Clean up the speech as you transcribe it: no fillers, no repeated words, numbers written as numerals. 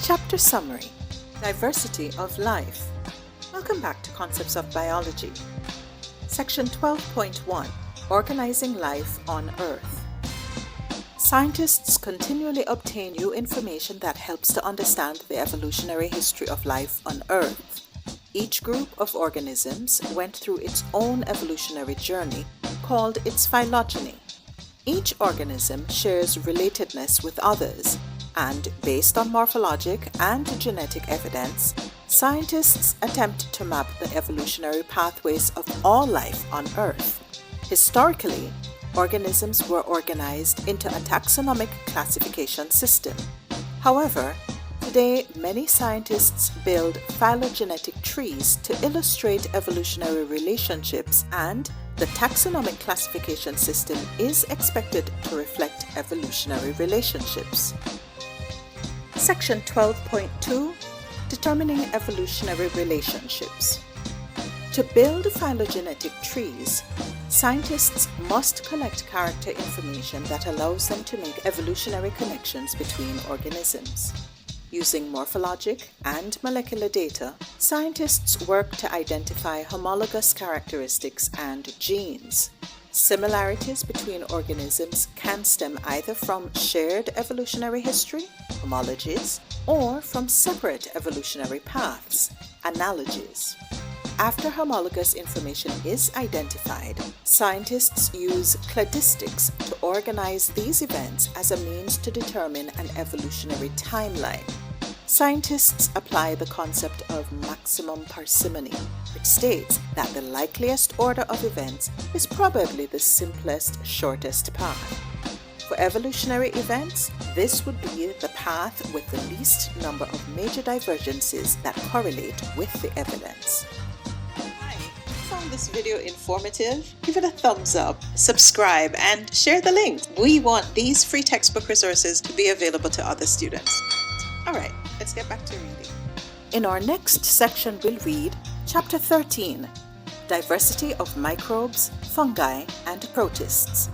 Chapter Summary: Diversity of Life. Welcome back to Concepts of Biology. Section 12.1: Organizing Life on Earth. Scientists continually obtain new information that helps to understand the evolutionary history of life on Earth. Each group of organisms went through its own evolutionary journey, called its phylogeny. Each organism shares relatedness with others, and based on morphologic and genetic evidence, scientists attempt to map the evolutionary pathways of all life on Earth. Historically, organisms were organized into a taxonomic classification system. However, today many scientists build phylogenetic trees to illustrate evolutionary relationships, and the taxonomic classification system is expected to reflect evolutionary relationships. Section 12.2: Determining evolutionary relationships. To build phylogenetic trees, scientists must collect character information that allows them to make evolutionary connections between organisms. Using morphologic and molecular data, scientists work to identify homologous characteristics and genes. Similarities between organisms can stem either from shared evolutionary history, homologies, or from separate evolutionary paths, analogies. After homologous information is identified, scientists use cladistics to organize these events as a means to determine an evolutionary timeline. Scientists apply the concept of maximum parsimony, which states that the likeliest order of events is probably the simplest, shortest path. For evolutionary events, this would be the path with the least number of major divergences that correlate with the evidence. Hi, found this video informative? Give it a thumbs up, subscribe, and share the link. We want these free textbook resources to be available to other students. Alright, let's get back to reading. In our next section, we'll read Chapter 13: Diversity of Microbes, Fungi, and Protists.